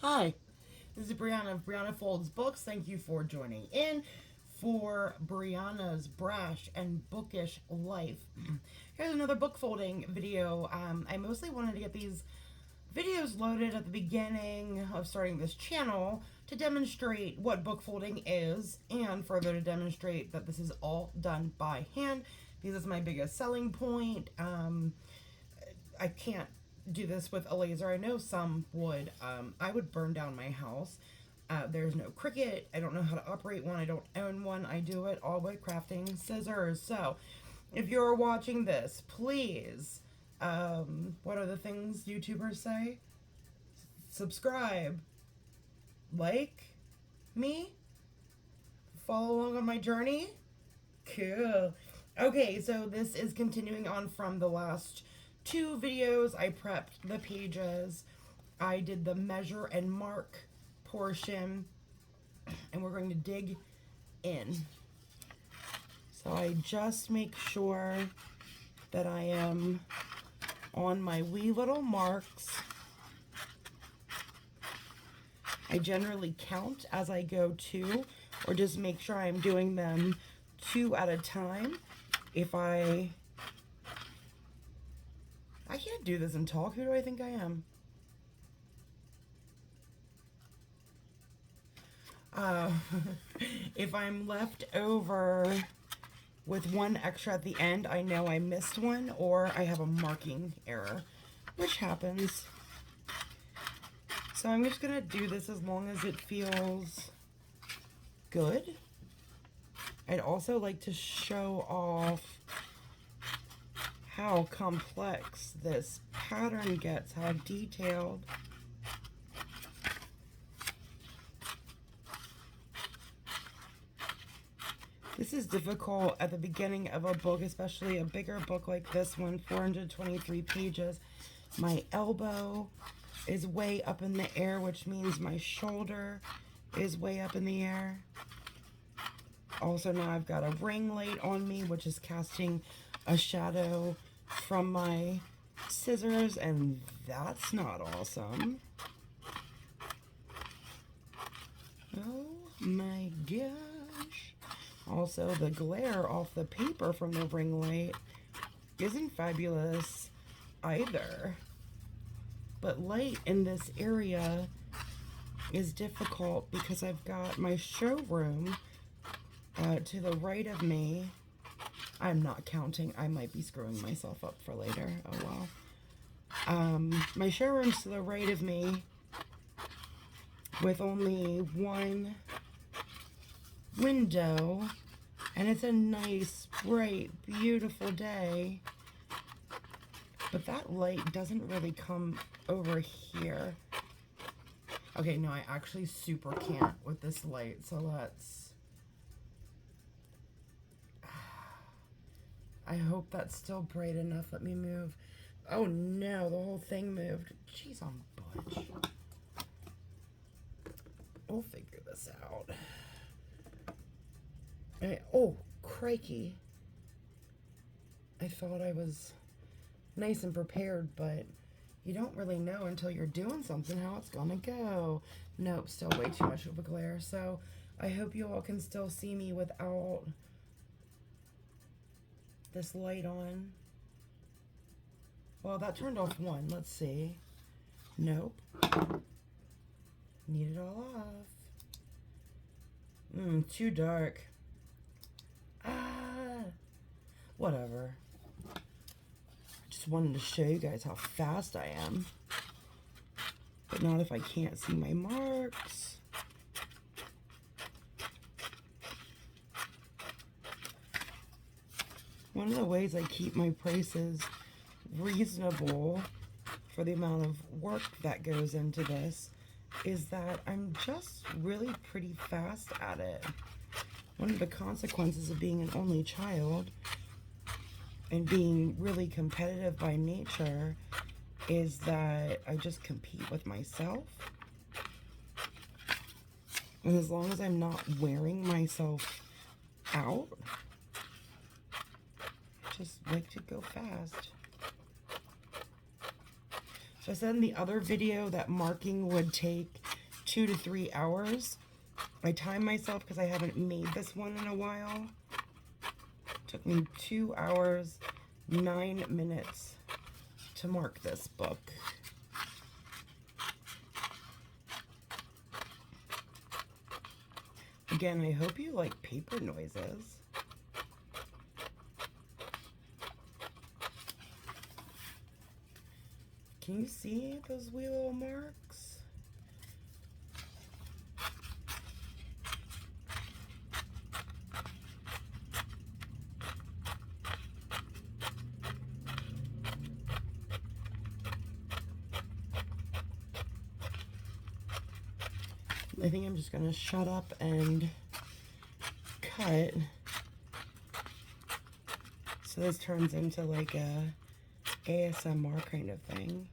Hi, this is Brianna of Brianna Folds Books. Thank you for joining in for Brianna's Brash and Bookish Life. Here's another book folding video. I mostly wanted to get these videos loaded at the beginning of starting this channel to demonstrate what book folding is, and further to demonstrate that this is all done by hand, because it's my biggest selling point. I can't do this with a laser. I know some would. I would burn down my house. There's no Cricut. I don't know how to operate one. I don't own one. I do it all by crafting scissors. So if you're watching this, please, what are the things YouTubers say? Subscribe, like me, follow along on my journey. Cool. Okay, so this is continuing on from the last two videos. I prepped the pages, I did the measure and mark portion, and we're going to dig in. So I just make sure that I am on my wee little marks. I generally count as I go too, or just make sure I'm doing them two at a time. If I can't do this and talk. Who do I think I am? If I'm left over with one extra at the end, I know I missed one or I have a marking error, which happens. So I'm just gonna do this as long as it feels good. I'd also like to show off how complex this pattern gets, how detailed. This is difficult at the beginning of a book, especially a bigger book like this one, 423 pages. My elbow is way up in the air, which means my shoulder is way up in the air. Also, now I've got a ring light on me, which is casting a shadow from my scissors, and that's not awesome. Oh my gosh. Also, the glare off the paper from the ring light isn't fabulous either. But light in this area is difficult because I've got my showroom to the right of me. I'm not counting. I might be screwing myself up for later. Oh well. My showroom's to the right of me with only one window, and it's a nice, bright, beautiful day. But that light doesn't really come over here. Okay, no, I actually super can't with this light, so let's... I hope that's still bright enough. Let me move. Oh no, the whole thing moved. Jeez, I'm butch. We'll figure this out. Oh, crikey. I thought I was nice and prepared, but you don't really know until you're doing something how it's gonna go. Nope, still way too much of a glare. So I hope you all can still see me without this light on. Well, that turned off one. Let's see. Nope. Need it all off. Too dark. Whatever. I just wanted to show you guys how fast I am. But not if I can't see my marks. One of the ways I keep my prices reasonable for the amount of work that goes into this is that I'm just really pretty fast at it. One of the consequences of being an only child and being really competitive by nature is that I just compete with myself. And as long as I'm not wearing myself out, just like to go fast. So I said in the other video that marking would take 2 to 3 hours. I timed myself because I haven't made this one in a while. Took me 2 hours, 9 minutes to mark this book. Again, I hope you like paper noises. Can you see those wee little marks? I think I'm just going to shut up and cut. So this turns into like a ASMR kind of thing.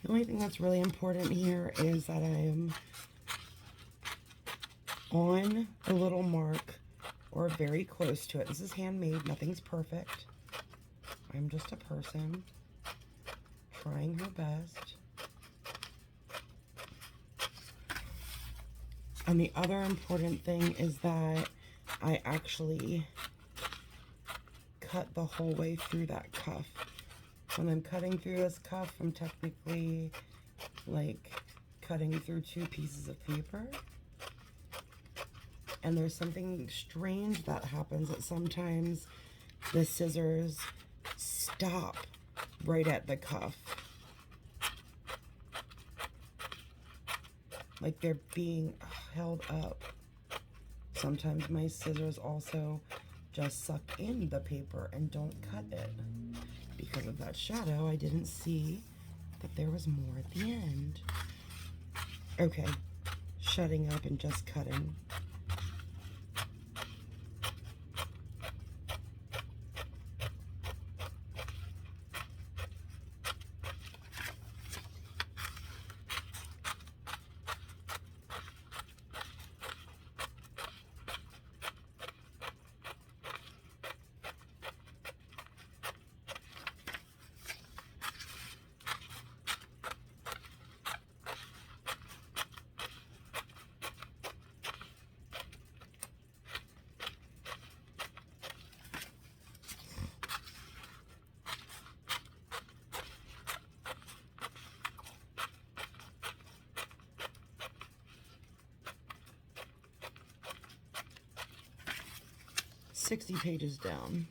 The only thing that's really important here is that I am on a little mark or very close to it. This is handmade, nothing's perfect. I'm just a person trying her best. And the other important thing is that I actually cut the whole way through that cuff. When I'm cutting through this cuff, I'm technically like cutting through 2 pieces of paper. And there's something strange that happens, that sometimes the scissors stop right at the cuff. Like they're being held up. Sometimes my scissors also just suck in the paper and don't cut it. Because of that shadow, I didn't see that there was more at the end. Okay, shutting up and just cutting. $60 pages down.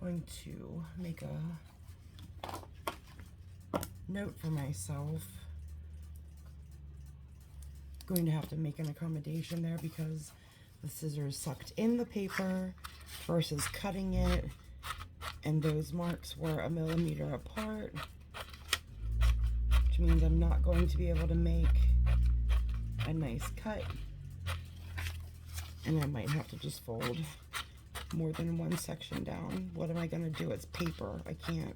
Going to make a note for myself. Going to have to make an accommodation there because the scissors sucked in the paper versus cutting it, and those marks were 1 millimeter apart, which means I'm not going to be able to make a nice cut, and I might have to just fold more than one section down. What am I going to do? It's paper. I can't.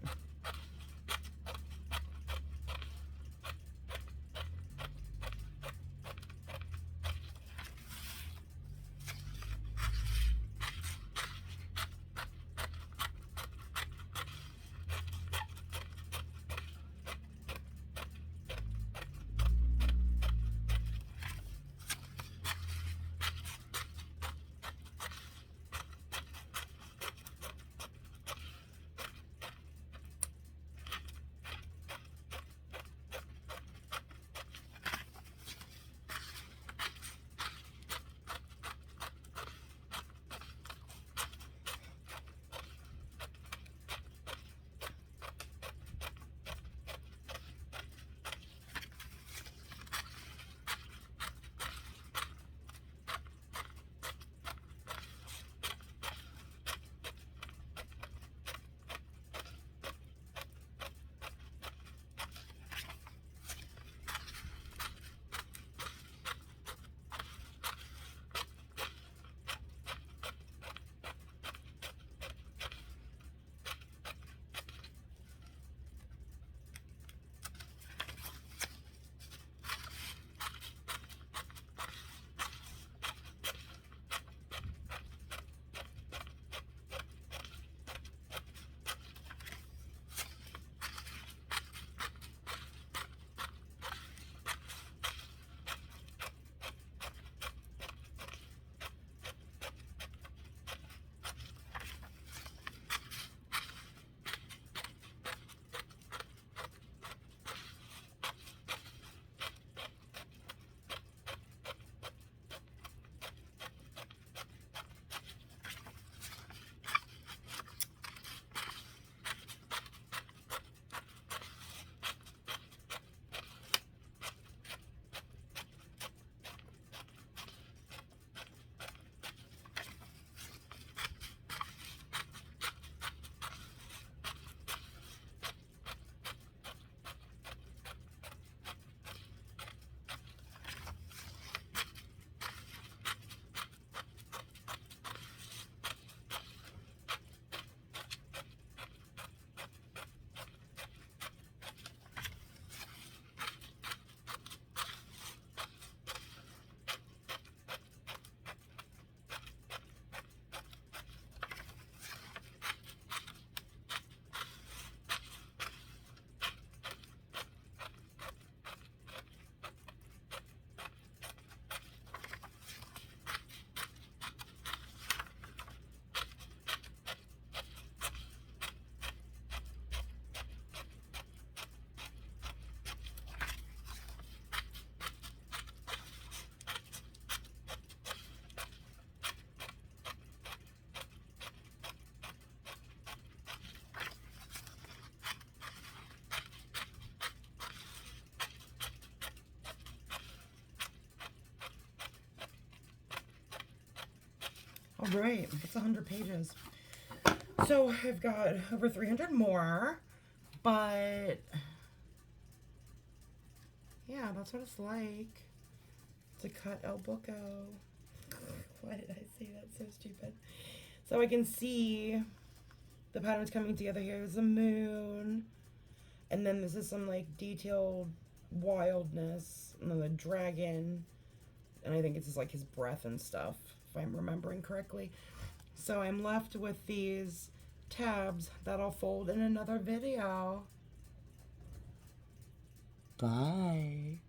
All right, that's 100 pages. So I've got over 300 more, but yeah, that's what it's like to cut El Buco. Why did I say that? So stupid. So I can see the patterns coming together here. There's a moon, and then this is some like detailed wildness, and then the dragon, and I think it's just like his breath and stuff, if I'm remembering correctly. So I'm left with these tabs that I'll fold in another video. Bye.